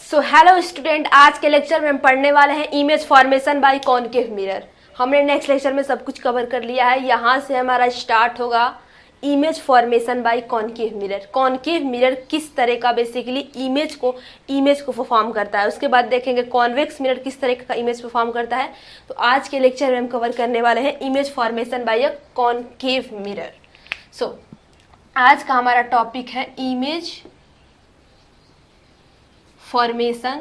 So hello student, आज के lecture में हम पढ़ने वाले हैं image formation by concave mirror. हमने नेक्स्ट लेक्चर में सब कुछ कवर कर लिया है। यहाँ से हमारा स्टार्ट होगा image formation by concave mirror. Concave mirror किस तरह का बेसिकली इमेज को परफॉर्म करता है, उसके बाद देखेंगे कॉन्वेक्स मिरर किस तरह का इमेज परफॉर्म करता है। तो आज के लेक्चर में हम कवर करने वाले हैं image formation by a concave mirror. So आज का हमारा टॉपिक है image formation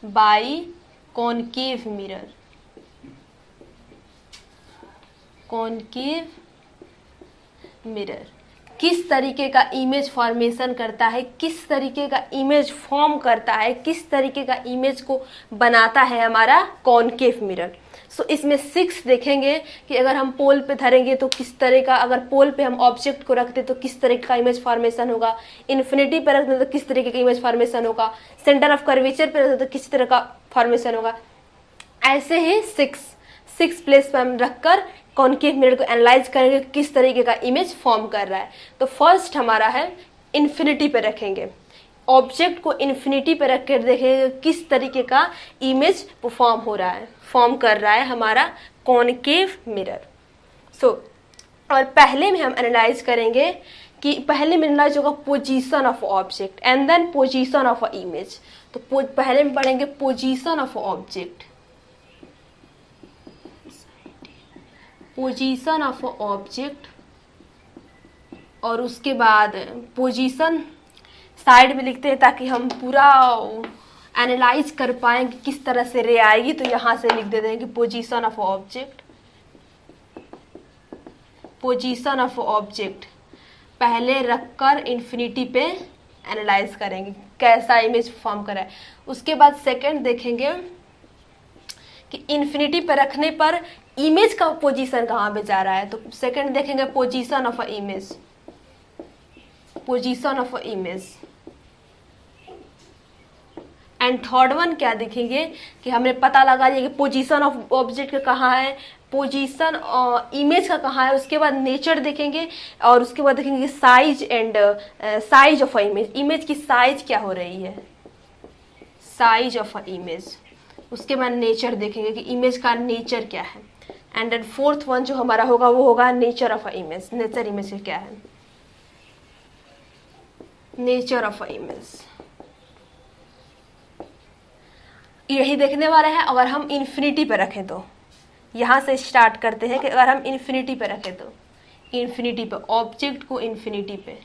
by concave mirror. Concave mirror किस तरीके का इमेज फॉर्मेशन करता है, किस तरीके का इमेज फॉर्म करता है, किस तरीके का इमेज को बनाता है हमारा कॉनकेव मिरर। सो इसमें 6 देखेंगे कि अगर हम पोल पे धरेंगे तो किस तरह का, अगर पोल पे हम ऑब्जेक्ट को रखते तो किस तरह का इमेज फॉर्मेशन होगा, इन्फिनिटी पे रखते तो किस तरीके का इमेज फॉर्मेशन होगा, सेंटर ऑफ कर्वेचर पे रखते तो किस तरह का फॉर्मेशन होगा। ऐसे ही 6 प्लेस पे हम रखकर कॉनकेव मिरर को एनालाइज करेंगे किस तरीके का इमेज फॉर्म कर रहा है। तो फर्स्ट हमारा है इन्फिनिटी पे रखेंगे, ऑब्जेक्ट को इन्फिनिटी पे रख कर देखेंगे किस तरीके का इमेज फॉर्म कर रहा है हमारा कॉनकेव मिरर। और पहले में हम एनालाइज करेंगे कि पहले में एनालाइज होगा position of object and then position of a image. तो पहले में पढ़ेंगे position of object, position of object, और उसके बाद पोजीशन साइड में लिखते हैं ताकि हम पूरा एनालाइज कर पाएँ कि किस तरह से रे आएगी। तो यहाँ से लिख देते हैं कि position of object, position of object पहले रखकर इन्फिनिटी पे एनालाइज करेंगे कैसा इमेज फॉर्म करा है। उसके बाद सेकंड देखेंगे कि इन्फिनिटी पे रखने पर इमेज का पोजीशन कहाँ पे जा रहा है। तो सेकंड देखेंगे position of a image, position of a image. And third one क्या देखेंगे कि हमें पता लगा लिया कि पोजीशन ऑफ ऑब्जेक्ट का कहाँ है, पोजीशन इमेज का कहाँ है। उसके बाद नेचर देखेंगे और उसके बाद देखेंगे size and size of a image, image की साइज क्या हो रही है, साइज ऑफ अ इमेज। उसके बाद नेचर देखेंगे कि इमेज का नेचर क्या है। एंड देन फोर्थ वन जो हमारा होगा वो होगा nature of a image, nature image का क्या है, नेचर ऑफ अ इमेज। यही देखने वाले हैं। अगर हम इन्फिनिटी पे रखें तो यहाँ से स्टार्ट करते हैं कि अगर हम इन्फिनिटी पे रखें तो इन्फिनिटी पे ऑब्जेक्ट को इन्फिनिटी पे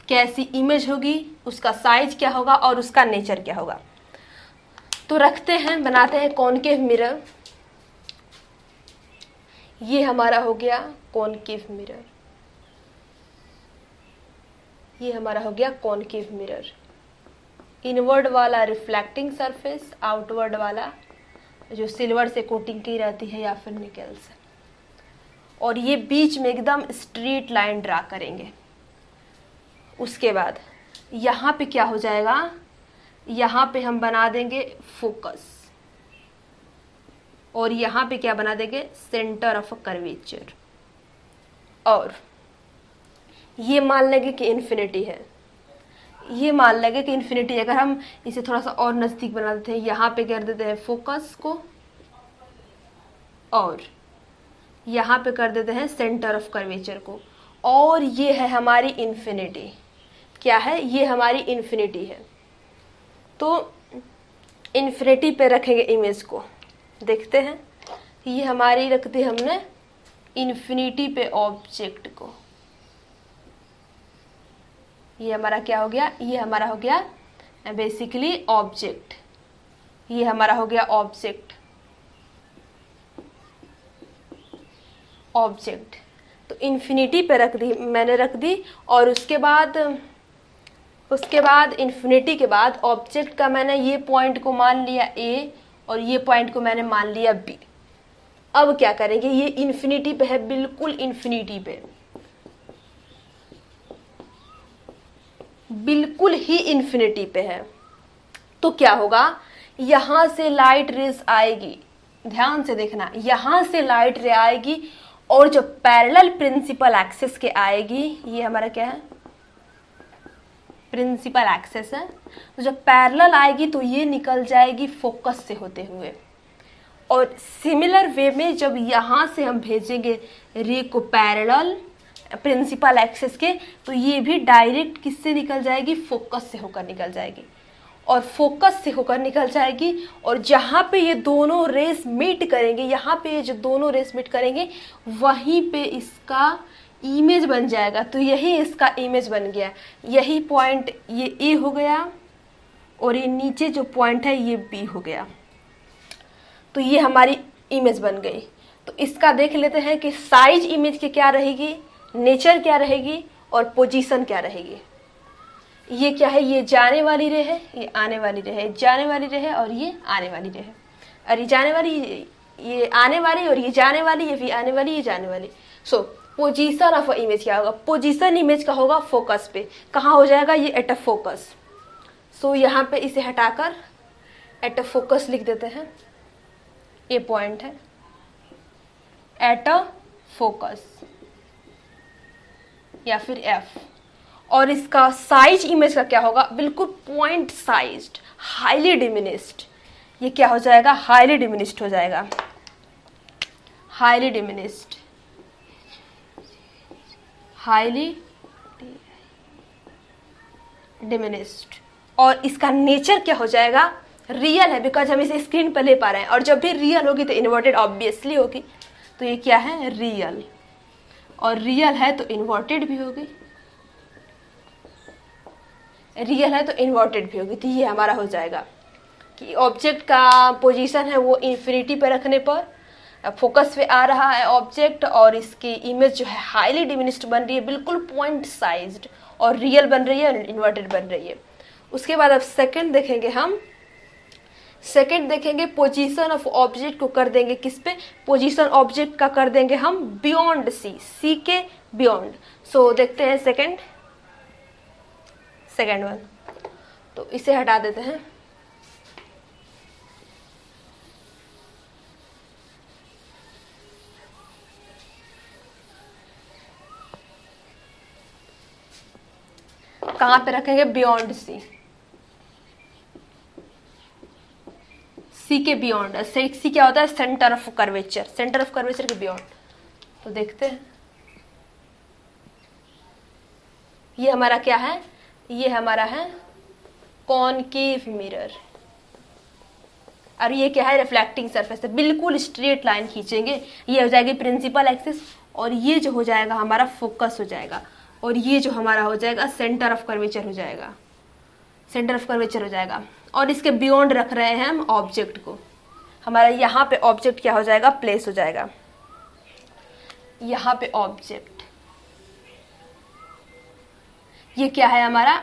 कैसी इमेज होगी, उसका साइज क्या होगा और उसका नेचर क्या होगा। तो रखते हैं, बनाते हैं कॉनकेव मिरर। ये हमारा हो गया कॉनकेव मिरर, ये हमारा हो गया कॉनकेव मिरर। इनवर्ड वाला रिफ्लेक्टिंग सरफेस, आउटवर्ड वाला जो सिल्वर से कोटिंग की रहती है या फिर निकेल से। और ये बीच में एकदम स्ट्रेट लाइन ड्रा करेंगे। उसके बाद यहाँ पे क्या हो जाएगा, यहाँ पे हम बना देंगे फोकस, और यहाँ पे क्या बना देंगे, सेंटर ऑफ कर्वेचर। और ये मान लेंगे कि इन्फिनिटी है, ये मान लेंगे कि इन्फिनिटी। अगर हम इसे थोड़ा सा और नज़दीक बना देते हैं, यहाँ पे कर देते हैं फोकस को, और यहाँ पे कर देते हैं सेंटर ऑफ कर्वेचर को। और ये है हमारी इन्फिनिटी। क्या है, ये हमारी इन्फिनिटी है। तो इन्फिनिटी पे रखेंगे इमेज को। देखते हैं, ये हमारी रख दी हमने इन्फिनिटी पे ऑब्जेक्ट को। ये हमारा क्या हो गया, ये हमारा हो गया बेसिकली ऑब्जेक्ट, ये हमारा हो गया ऑब्जेक्ट। तो इन्फिनिटी पे रख दी, मैंने रख दी। और उसके बाद इन्फिनिटी के बाद ऑब्जेक्ट का मैंने ये पॉइंट को मान लिया A और ये पॉइंट को मैंने मान लिया B। अब क्या करेंगे, ये इन्फिनिटी पे है, बिल्कुल इन्फिनिटी पे, बिल्कुल ही इन्फिनिटी पे है। तो क्या होगा, यहाँ से लाइट रेज आएगी, ध्यान से देखना, यहाँ से लाइट रे आएगी और जो पैरेलल प्रिंसिपल एक्सिस के आएगी, ये हमारा क्या है, प्रिंसिपल एक्सिस है, तो जब पैरेलल आएगी तो ये निकल जाएगी फोकस से होते हुए। और सिमिलर वे में जब यहाँ से हम भेजेंगे रे को पैरेलल प्रिंसिपल एक्सिस के, तो ये भी डायरेक्ट किससे निकल जाएगी, फोकस से होकर निकल जाएगी। और फोकस से होकर निकल जाएगी, और जहाँ पे ये दोनों रेस मीट करेंगे, यहाँ पे जो दोनों रेस मीट करेंगे वहीं पे इसका इमेज बन जाएगा। तो यही इसका इमेज बन गया, यही पॉइंट ये ए हो गया और ये नीचे जो पॉइंट है ये बी हो गया। तो ये हमारी इमेज बन गई। तो इसका देख लेते हैं कि साइज इमेज की क्या रहेगी, नेचर क्या रहेगी और पोजीशन क्या रहेगी। ये क्या है, ये जाने वाली रे है, ये आने वाली रे है, जाने वाली रे है और ये आने वाली रे है। और ये जाने वाली, ये आने वाली, और ये जाने वाली, ये भी आने वाली, ये जाने वाली। सो पोजीशन ऑफ इमेज क्या होगा, पोजीशन इमेज का होगा फोकस पे। कहाँ हो जाएगा, ये एट अ फोकस। सो यहाँ पे इसे हटाकर एट अ फोकस लिख देते हैं, ये पॉइंट है एट अ फोकस या फिर एफ। और इसका साइज इमेज का क्या होगा, बिल्कुल पॉइंट साइज्ड, हाईली डिमिनिस्ड। ये क्या हो जाएगा, हाईली डिमिनिस्ड हो जाएगा, हाईली डिमिनिस्ड, हाईली डिमिनिस्ड। और इसका नेचर क्या हो जाएगा, रियल है, बिकॉज हम इसे स्क्रीन पर ले पा रहे हैं। और जब भी रियल होगी तो इन्वर्टेड ऑब्वियसली होगी। तो ये क्या है, रियल, और रियल है तो इन्वर्टेड भी होगी, रियल है तो इन्वर्टेड भी होगी। तो ये हमारा हो जाएगा कि ऑब्जेक्ट का पोजीशन है वो इन्फिनिटी पे रखने पर फोकस पे आ रहा है ऑब्जेक्ट, और इसकी इमेज जो है हाईली डिमिनिस्ड बन रही है, बिल्कुल पॉइंट साइज्ड, और रियल बन रही है और इन्वर्टेड बन रही है। उसके बाद अब सेकंड देखेंगे हम, सेकंड देखेंगे पोजीशन ऑफ ऑब्जेक्ट को कर देंगे किस पे, पोजीशन ऑब्जेक्ट का कर देंगे हम बियॉन्ड सी, सी के बियॉन्ड। सो देखते हैं सेकंड वन, तो इसे हटा देते हैं। कहां पे रखेंगे, बियॉन्ड सी, सी के बियॉन्ड। सी क्या होता है, centre of curvature, centre of curvature के बियॉन्ड। तो देखते हैं ये हमारा क्या है, ये हमारा है कॉनकेव मिरर, और ये क्या है, रिफ्लेक्टिंग सरफेस है। बिल्कुल स्ट्रेट लाइन खींचेंगे, ये हो जाएगी प्रिंसिपल एक्सिस, और ये जो हो जाएगा हमारा फोकस हो जाएगा, और ये जो हमारा हो जाएगा सेंटर ऑफ कर्वेचर हो जाएगा, सेंटर ऑफ कर्वेचर हो जाएगा। और इसके बियॉन्ड रख रहे हैं हम ऑब्जेक्ट को, हमारा यहाँ पे ऑब्जेक्ट क्या हो जाएगा, प्लेस हो जाएगा, यहाँ पे ऑब्जेक्ट। ये क्या है हमारा,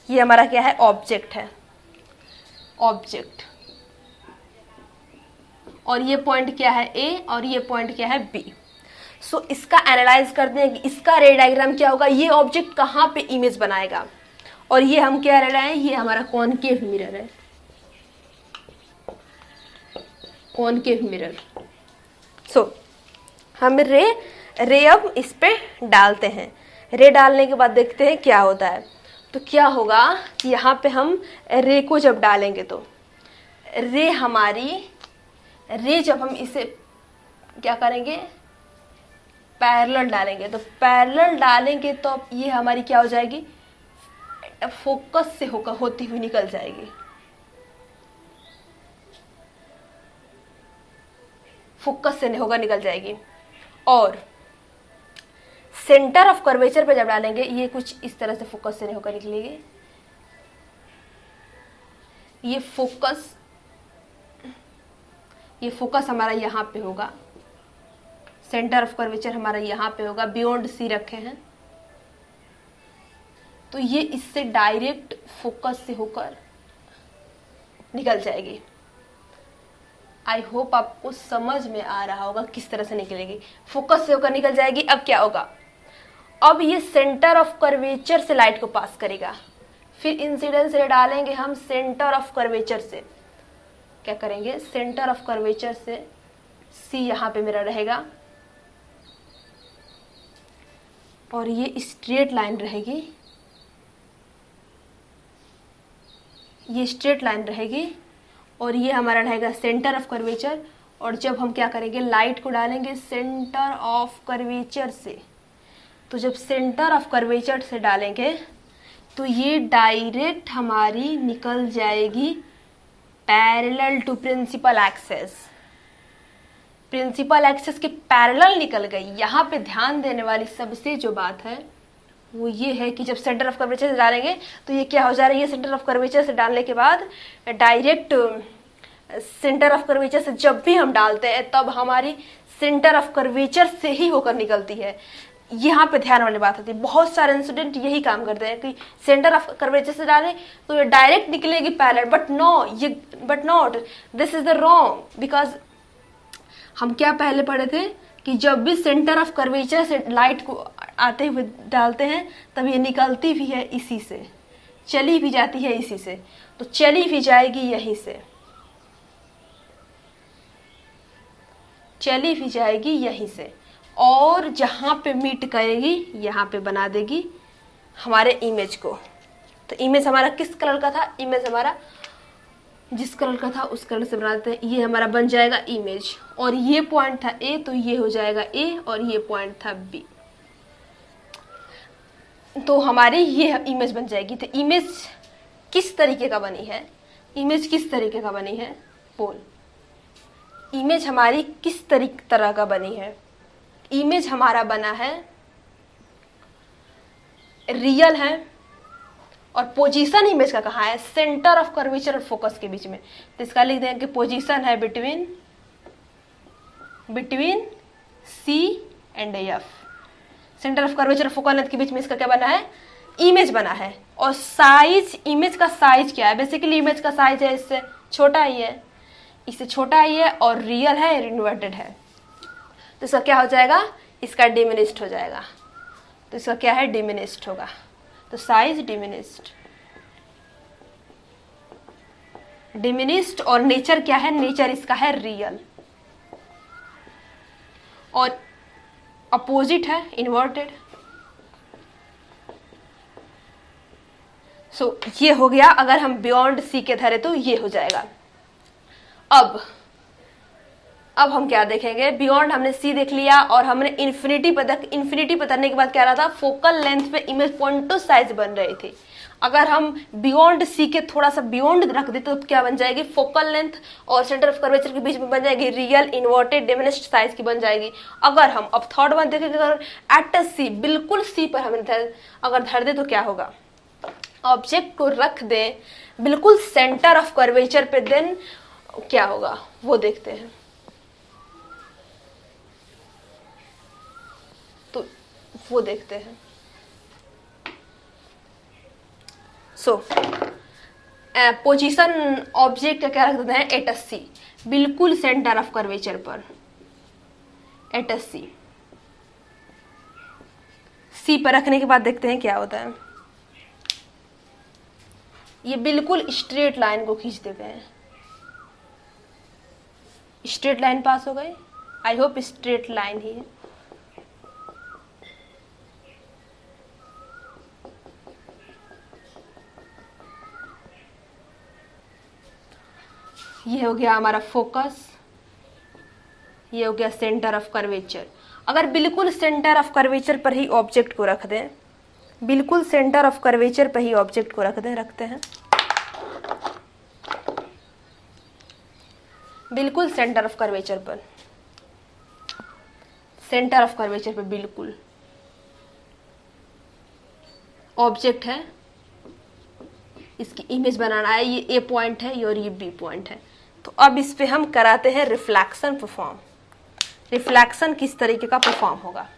ये हमारा क्या है, ऑब्जेक्ट है, ऑब्जेक्ट। और ये पॉइंट क्या है, ए, और ये पॉइंट क्या है, बी। सो इसका एनालाइज करते हैं कि इसका रे डायग्राम क्या होगा, ये ऑब्जेक्ट कहाँ पे इमेज बनाएगा। और ये हम क्या रह रहे हैं, ये हमारा कॉनकेव मिरर है, कॉनकेव मिरर। सो हम रे अब इस पे डालते हैं, रे डालने के बाद देखते हैं क्या होता है। तो क्या होगा कि यहाँ पे हम रे को जब डालेंगे तो रे हमारी, रे जब हम इसे क्या करेंगे, पैरेलल डालेंगे, तो पैरेलल डालेंगे तो अब ये हमारी क्या हो जाएगी, फोकस से होकर होती हुई निकल जाएगी, फोकस से होकर निकल जाएगी। और सेंटर ऑफ कर्वेचर पे जब डालेंगे ये कुछ इस तरह से फोकस से नहीं होकर निकलेगी, ये फोकस हमारा यहाँ पे होगा, सेंटर ऑफ कर्वेचर हमारा यहाँ पे होगा, बियॉन्ड सी रखे हैं, तो ये इससे डायरेक्ट फोकस से होकर निकल जाएगी। आई होप आपको समझ में आ रहा होगा किस तरह से निकलेगी, फोकस से होकर निकल जाएगी। अब क्या होगा, अब ये सेंटर ऑफ कर्वेचर से लाइट को पास करेगा, फिर इंसिडेंस रे डालेंगे हम सेंटर ऑफ कर्वेचर से, क्या करेंगे, सेंटर ऑफ कर्वेचर से सी यहाँ पे मेरा रहेगा, और ये स्ट्रेट लाइन रहेगी, ये स्ट्रेट लाइन रहेगी, और ये हमारा रहेगा सेंटर ऑफ कर्वेचर। और जब हम क्या करेंगे, लाइट को डालेंगे सेंटर ऑफ कर्वेचर से, तो जब सेंटर ऑफ कर्वेचर से डालेंगे तो ये डायरेक्ट हमारी निकल जाएगी parallel to principal axis. Principal axis के पैरेलल निकल गई। यहाँ पे ध्यान देने वाली सबसे जो बात है वो ये है कि जब सेंटर ऑफ कर्वेचर से डालेंगे तो ये क्या हो जा रही है, सेंटर ऑफ कर्वेचर से डालने के बाद डायरेक्ट सेंटर ऑफ कर्वेचर से जब भी हम डालते हैं तब हमारी सेंटर ऑफ कर्वेचर से ही होकर निकलती है। यहाँ पे ध्यान वाली बात होती है। बहुत सारे इंसिडेंट यही काम करते हैं कि सेंटर ऑफ कर्वेचर से डालें तो ये डायरेक्ट निकलेगी parallel, but not, this is the wrong. Because हम क्या पहले पढ़े थे कि जब भी सेंटर ऑफ कर्वेचर से लाइट को आते हुए डालते हैं तब ये निकलती भी है इसी से, चली भी जाती है इसी से, तो चली भी जाएगी यहीं से, चली भी जाएगी यहीं से, और जहाँ पे मीट करेगी यहाँ पे बना देगी हमारे इमेज को। तो इमेज हमारा किस कलर का था, इमेज हमारा जिस कलर का था उस कलर से बनाते हैं। ये हमारा बन जाएगा इमेज, और ये पॉइंट था ए तो ये हो जाएगा ए, और ये पॉइंट था बी, तो हमारी ये इमेज बन जाएगी। तो इमेज किस तरीके का बनी है, इमेज किस तरीके का बनी है, बोल, इमेज हमारी किस तरह का बनी है। इमेज हमारा बना है, रियल है, और पोजीशन इमेज का कहाँ है, सेंटर ऑफ कर्वेचर और फोकस के बीच में। तो इसका लिख देंगे कि पोजीशन है between C and F. Centre of curvature और फोकल लेंथ के बीच में इसका क्या बना है, इमेज बना है। और साइज, इमेज का साइज क्या है, बेसिकली इमेज का साइज है इससे छोटा ही है, इससे छोटा ही है, और रियल है, इन्वर्टेड है, तो इसका क्या हो जाएगा, इसका डिमिनिश्ड हो जाएगा। तो इसका क्या है, डिमिनिश्ड होगा। तो साइज डिमिनिश्ड, और नेचर क्या है, नेचर इसका है रियल, और अपोजिट है इन्वर्टेड। सो ये हो गया। अगर हम बियॉन्ड सी के धरे तो ये हो जाएगा। अब हम क्या देखेंगे, बियॉन्ड हमने सी देख लिया, और हमने इन्फिनिटी पकड़ने के बाद क्या रहा था, फोकल लेंथ पे इमेज पॉइंट टू साइज बन रही थी। अगर हम बियॉन्ड सी के थोड़ा सा बियॉन्ड रख देते तो क्या बन जाएगी, फोकल लेंथ और सेंटर ऑफ कर्वेचर के बीच में बन जाएगी रियल, इन्वर्टेड, डिमिनिश्ड साइज की बन जाएगी। अगर हम अब थर्ड वन देखेंगे, अगर एट सी, बिल्कुल सी पर हमें अगर धर दे तो क्या होगा, ऑब्जेक्ट को रख दें बिल्कुल सेंटर ऑफ कर्वेचर पे, देन क्या होगा वो देखते हैं। तो वो देखते हैं। सो पोजीशन ऑब्जेक्ट का क्या रख देते हैं, एट सी, बिल्कुल सेंटर ऑफ कर्वेचर पर, एट सी पर रखने के बाद देखते हैं क्या होता है। ये बिल्कुल स्ट्रेट लाइन को खींच देते हैं, स्ट्रेट लाइन पास हो गई, आई होप स्ट्रेट लाइन ही है। ये हो गया हमारा फोकस, ये हो गया सेंटर ऑफ कर्वेचर। अगर बिल्कुल सेंटर ऑफ कर्वेचर पर ही ऑब्जेक्ट को रख दें, बिल्कुल सेंटर ऑफ कर्वेचर पर ही ऑब्जेक्ट को रख दें, रखते हैं बिल्कुल सेंटर ऑफ कर्वेचर पर, सेंटर ऑफ कर्वेचर पर बिल्कुल ऑब्जेक्ट है, इसकी इमेज बनाना है, ये ए पॉइंट है और ये बी पॉइंट है। तो अब इस पे हम कराते हैं रिफ्लेक्शन परफॉर्म। रिफ्लेक्शन किस तरीके का परफॉर्म होगा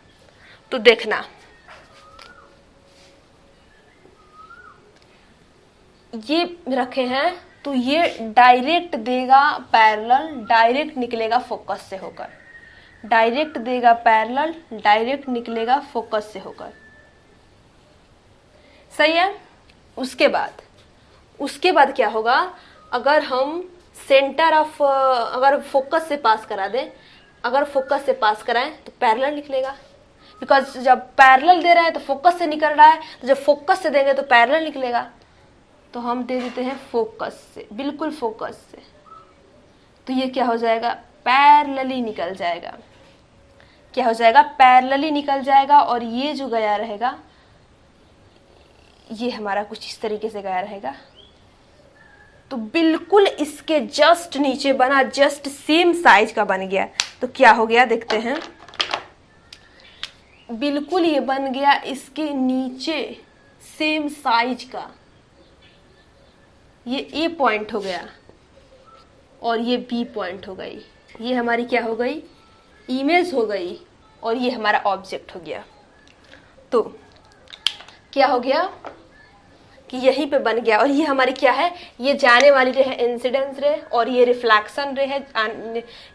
तो देखना, ये रखे हैं तो ये डायरेक्ट देगा पैरेलल, डायरेक्ट निकलेगा फोकस से होकर, डायरेक्ट देगा पैरेलल, डायरेक्ट निकलेगा फोकस से होकर, सही है। उसके बाद क्या होगा, अगर हम सेंटर ऑफ, अगर फोकस से पास करा दें, अगर फोकस से पास कराएं तो पैरेलल निकलेगा, बिकॉज जब पैरेलल दे रहा है तो फोकस से निकल रहा है, तो जब फोकस से देंगे तो पैरेलल निकलेगा। तो हम दे देते हैं फोकस से, बिल्कुल फोकस से, तो ये क्या हो जाएगा, पैरेलली निकल जाएगा। क्या हो जाएगा, पैरेलली निकल जाएगा। और ये जो गया रहेगा ये हमारा कुछ इस तरीके से गया रहेगा। तो बिल्कुल इसके जस्ट नीचे बना, जस्ट सेम साइज का बन गया। तो क्या हो गया देखते हैं, बिल्कुल ये बन गया इसके नीचे सेम साइज का। ये ए पॉइंट हो गया और ये बी पॉइंट हो गई। ये हमारी क्या हो गई, इमेज हो गई, और ये हमारा ऑब्जेक्ट हो गया। तो क्या हो गया कि यहीं पे बन गया। और ये हमारी क्या है, ये जाने वाली रे है इंसिडेंस रे, और ये रिफ्लेक्शन रे है,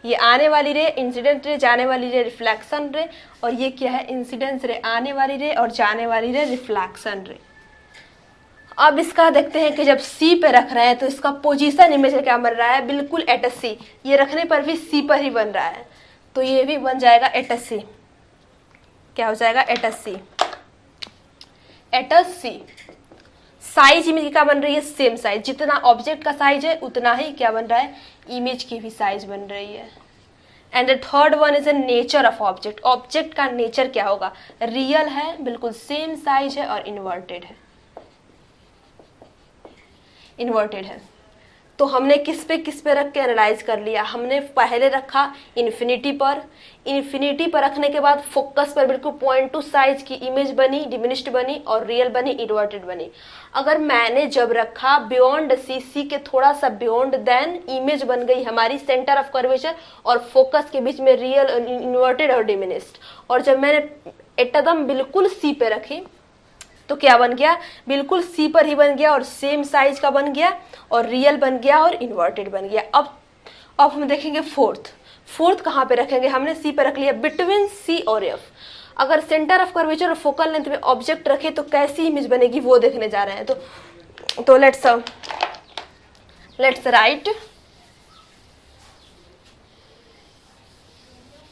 ये आने वाली रे इंसिडेंट रे, जाने वाली रे रिफ्लेक्शन रे, और ये क्या है, इंसिडेंस रे आने वाली रे और जाने वाली रे रिफ्लेक्शन रे। अब इसका देखते हैं कि जब सी पे रख रहे हैं तो इसका पोजीशन इमेज क्या बन रहा है, बिल्कुल एट सी। ये रखने पर भी सी पर ही बन रहा है, तो ये भी बन जाएगा एट सी। क्या हो जाएगा, एट सी। एट सी साइज इमेज क्या बन रही है, सेम साइज। जितना ऑब्जेक्ट का साइज है उतना ही क्या बन रहा है, इमेज की भी साइज बन रही है। And the third one is a nature of object. Object का नेचर क्या होगा, रियल है, बिल्कुल सेम साइज है और इन्वर्टेड है। इन्वर्टेड है। तो हमने किस पे रख के एनालाइज कर लिया। हमने पहले रखा इन्फिनिटी पर। इन्फिनिटी पर रखने के बाद फोकस पर बिल्कुल पॉइंट टू साइज की इमेज बनी, डिमिनिश्ड बनी और रियल बनी, इन्वर्टेड बनी। अगर मैंने जब रखा बियॉन्ड सी, सी के थोड़ा सा बियॉन्ड, देन इमेज बन गई हमारी सेंटर ऑफ कर्वेचर और फोकस के बीच में रियल, इन्वर्टेड और डिमिनिश्ड। और जब मैंने एकदम बिल्कुल सी पे रखी तो क्या बन गया, बिल्कुल सी पर ही बन गया और सेम साइज का बन गया और रियल बन गया और इन्वर्टेड बन गया। अब हम देखेंगे फोर्थ कहाँ पे रखेंगे। हमने सी पे रख लिया, बिटवीन सी और एफ। अगर सेंटर ऑफ कर्वेचर और फोकल लेंथ में ऑब्जेक्ट रखे तो कैसी इमेज बनेगी वो देखने जा रहे हैं। तो लेट्स राइट